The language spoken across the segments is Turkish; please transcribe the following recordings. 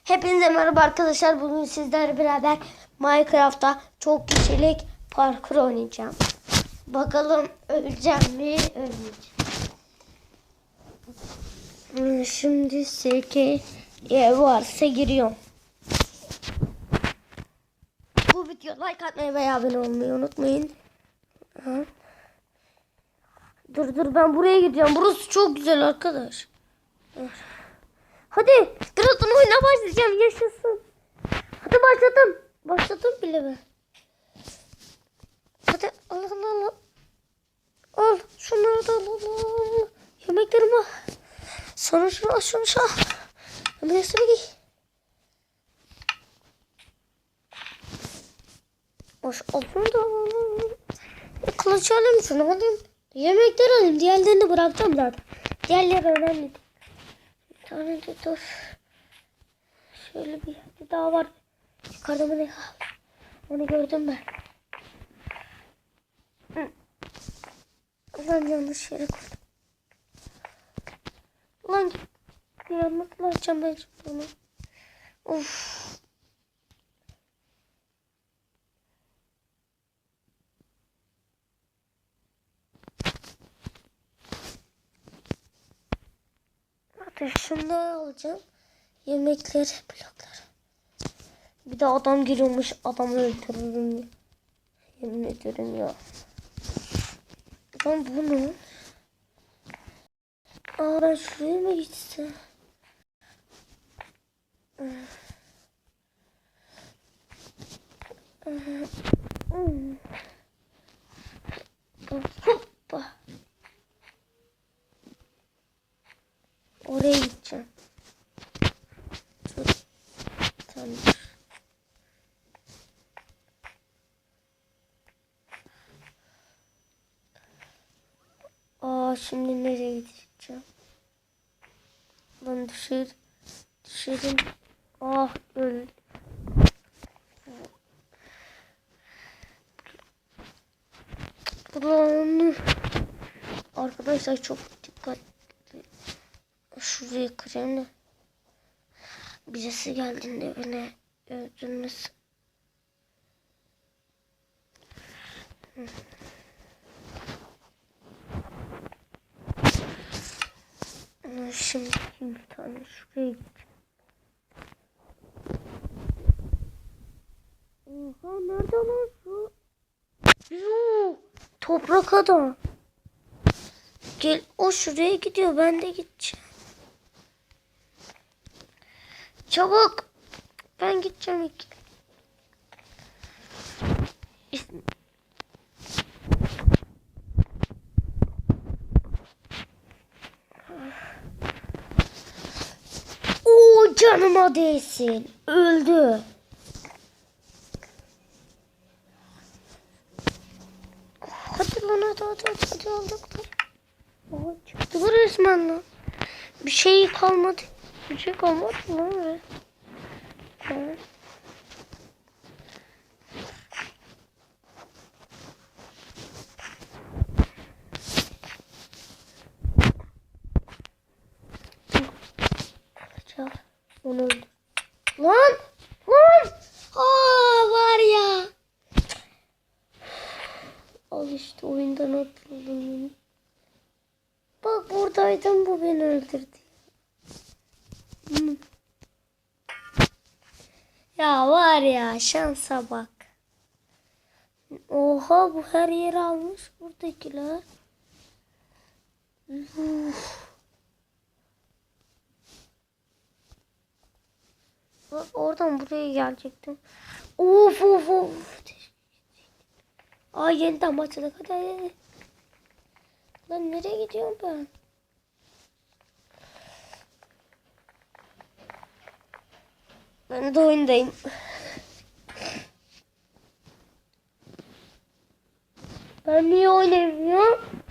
Hepinize merhaba arkadaşlar. Bugün sizlerle beraber Minecraft'ta çok kişilik parkur oynayacağım. Bakalım öleceğim mi? Ölmeyeceğim. Şimdi SK varsa giriyorum. Bu videoya like atmayı ve abone olmayı unutmayın. Dur ben buraya gideceğim. Burası çok güzel arkadaş. Hadi birazdan oyuna başlayacağım. Yaşasın. Hadi başladım. Başladım bile ben. Hadi al. Al şunları da al. Yemeklerimi al. Sonra şunu al. Yemekleri giy. Al şunu da al. Kılıç alayım şunu alayım. Yemekleri alayım. Diğerlerini bıraktım zaten. Diğerleri önemli. Bir tane de dur. Şöyle bir yerde daha var. Yukarıda mı ne? Onu gördüm ben. Lan yanlış yere koydum. Lan nasıl açacağım ben şimdi onu? Of. Şunları alacağım. Yemekleri, blokları. Bir de adam giriyormuş. Adamı öldürürüm. Yemin ederim ya. Ben bunu... Ben şuraya mı gitsem? Hoppa. Oraya gideceğim. Şimdi nereye gideceğim? Ben düşerim. Öl. Ulan. Arkadaşlar çok dikkatli. Şurayı kırayım da. Birisi geldiğinde beni öldürmesin. Şimdi bir tane şuraya gideceğim. Oha nerede lan şu? Yuh, toprak adam. Gel o şuraya gidiyor, ben de gideceğim. Çabuk. Ben gideceğim ilk. Canıma değsin. Öldü. Hadi lan hadi aldık. Çıktı bu resmen lan. Bir şey kalmadı. Bir şey kalmadı lan. Onu öldür. Lan! Var ya. Al işte oyundan atıldım. Bak buradaydım, bu beni öldürdü. Ya var ya, şansa bak. Oha, bu her yeri almış buradakiler. Bak oradan buraya gelecektim. Of. Yeniden başladık. Hadi. Lan nereye gidiyorum ben? Ben de oyundayım. Ben niye oynamıyorum?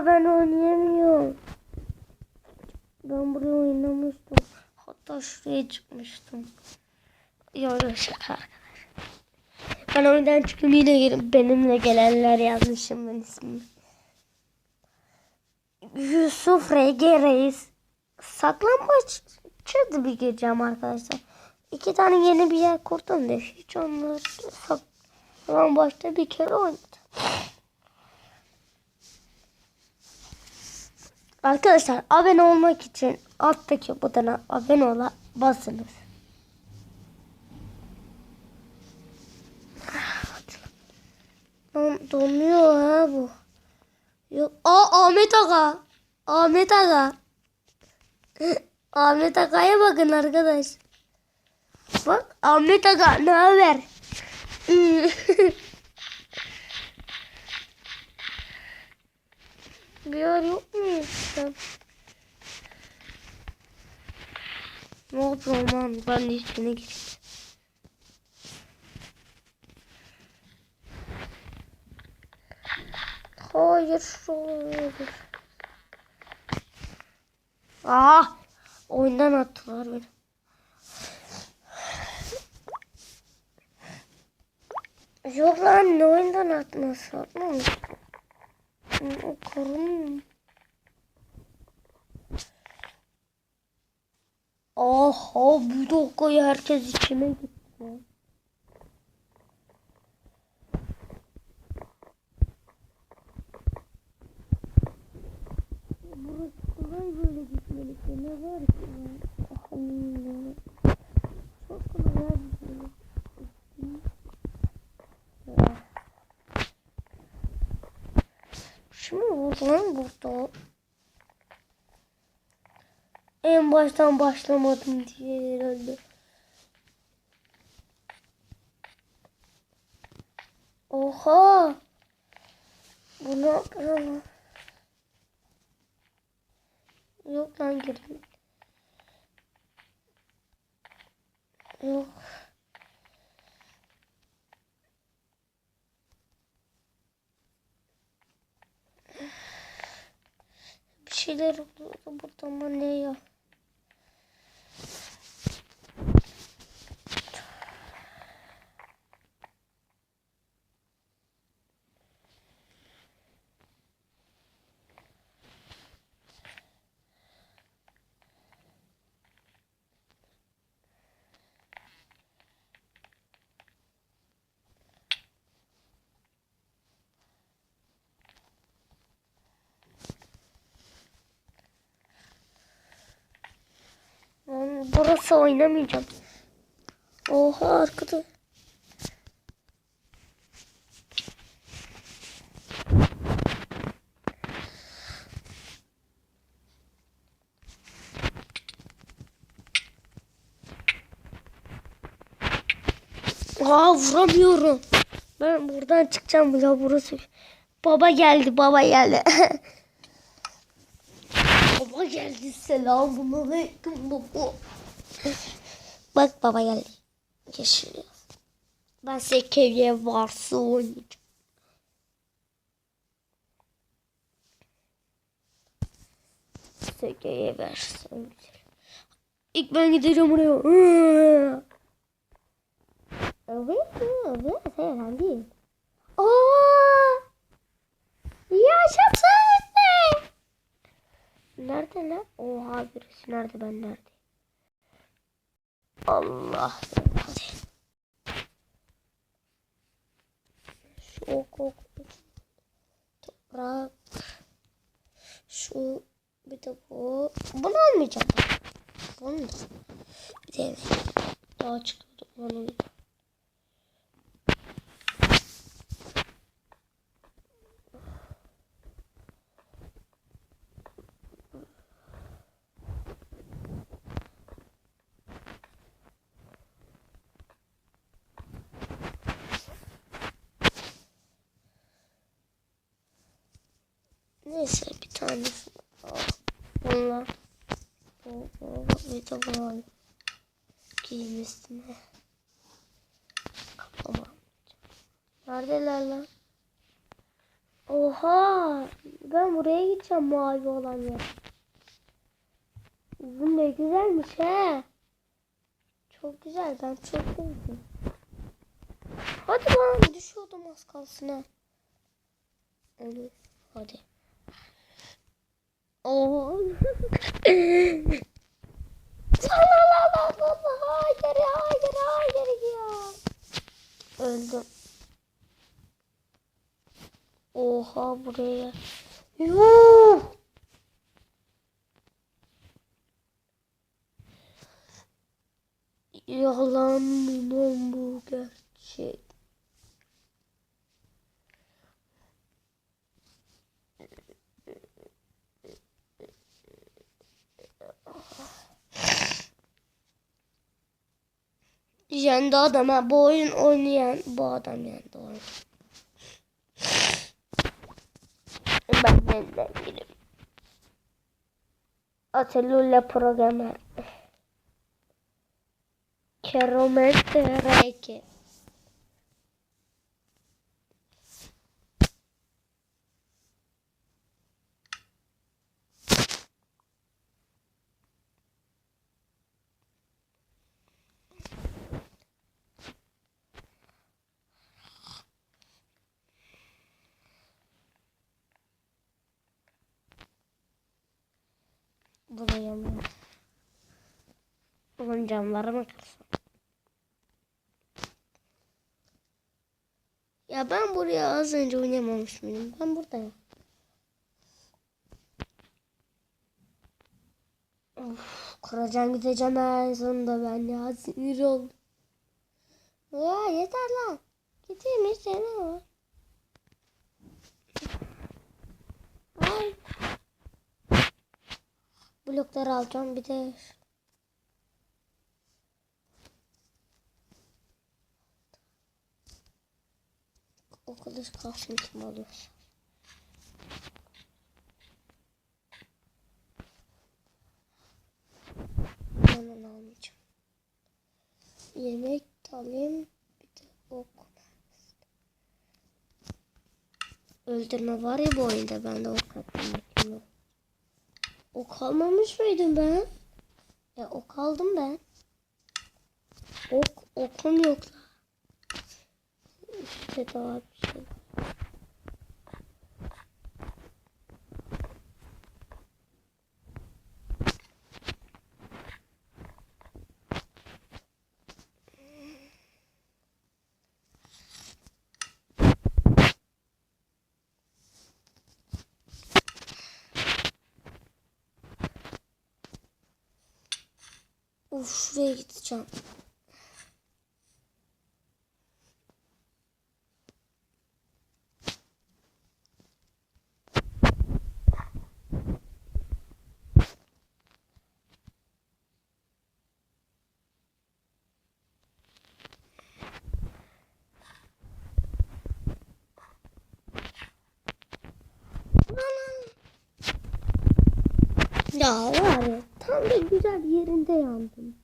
Ben oynayamıyorum. Ben buraya oynamıştım. Hatta şuraya çıkmıştım. Yok şaka. Ben oyundan çıktım yine benimle gelenler yazmışım ben ismimi. Yusuf RG Reis. Saklambaççıydı bir gireceğim arkadaşlar. 2 tane yeni bir yer kurdum da hiç onları saklambaçta bir kere oynadım. Arkadaşlar abone olmak için alttaki butona abone ola basınız. Donuyor ha bu. Yok. Ahmet Aga. Ahmet Aga. Ahmet Aga'ya bakın arkadaş. Bak Ahmet Aga ne haber? Bir yer yok mu işte? Ne oldu aman ben de içine gireyim. Hayır. Aha. Oyundan attılar beni. Yok lan ne oyundan atması? O karın. Aha bu dakikayı herkes içine gitti. Burası kolay böyle gitmelik. Ne var ki? Allah. Çok kolay abi. Şimdi buradan burada. En baştan başlamadım diye herhalde. Oha. Bu ne yapıyor? Yok lan girdim. Yok. Bir şeyler oluyordu burada ama ne ya? Burası oynamayacağım. Oha arkada. Vuramıyorum. Ben buradan çıkacağım ya burası. Baba geldi baba geldi. Baba geldi selamünaleyküm baba. Bak baba geldi. Yaşıyor. Ben sekeye varsa oynayacağım. Sekeye versin. İlk ben gideceğim oraya. Evet herhalde. Yaşasın. Nerede lan? Oha birisi nerede ben nerede? Allah. Hadi. Şu toprak. Şu bir de bu. Bunu almayacağım. Bunu da. Bir de daha çıkıyordu. Bunu da. Neyse bir tanesi. Bunlar. Bir de bunu alayım. Giyeyim üstüne. Kapama. Neredeler lan? Oha! Ben buraya gideceğim mavi olan yer. Bu ne güzelmiş he. Çok güzel. Ben çok sevdim. Hadi lan. Düşüyordum az kalsın ha. Olur. Hadi. Oo. Hayır, hayır, hayır ya. Öldüm. Oha buraya. Yuh. Yalan mı bu gerçek? Yendi adam ha. Bu oyun oynayan bu adam yendi oyun. Ben yeniden gireyim. Atelula programmer. Keromet R2. Buraya mı? Bunun camları mı kırsam? Ya ben buraya az önce oynamamış mıydım? Ben buradayım. Of, kıracağım gideceğim en sonunda ben ya. Sinir oldum. Ya yeter lan. Gideyim işte ne var? Ay. Blokları alacağım bir de. O kılıç kalsın kim alıyorsa. Ben onu almayacağım. Yemek alayım. Bir de ok. Öldürme var ya bu oyunda. Ben de ok attım. Ok almamış mıydım ben? Ya ok aldım ben. Okum yok. İşte daha bir şey. Uf şuraya gideceğim. Ya var ya tam da güzel yerinde yandım.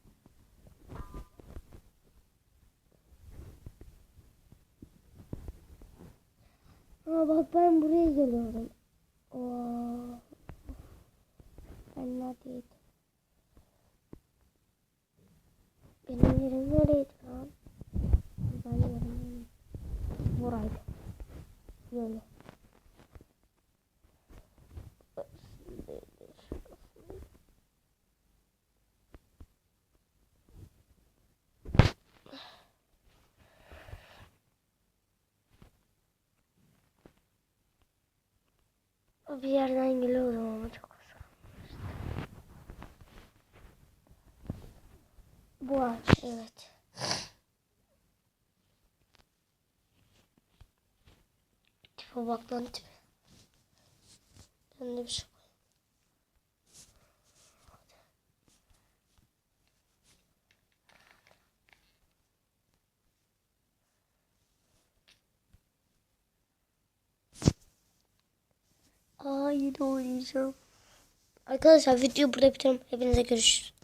Ama bak ben buraya geliyorum. Oo. Ben neredeydim? Benim yerim nereydi lan? Ben yerim buraydı. Böyle. Bir yerden geliyorum ama çok az. Bu ağaç evet. Tipe bak lan tipe. Ben de bir şey yine oynayacağım. Arkadaşlar videoyu burada bitiriyorum. Hepinize görüşürüz.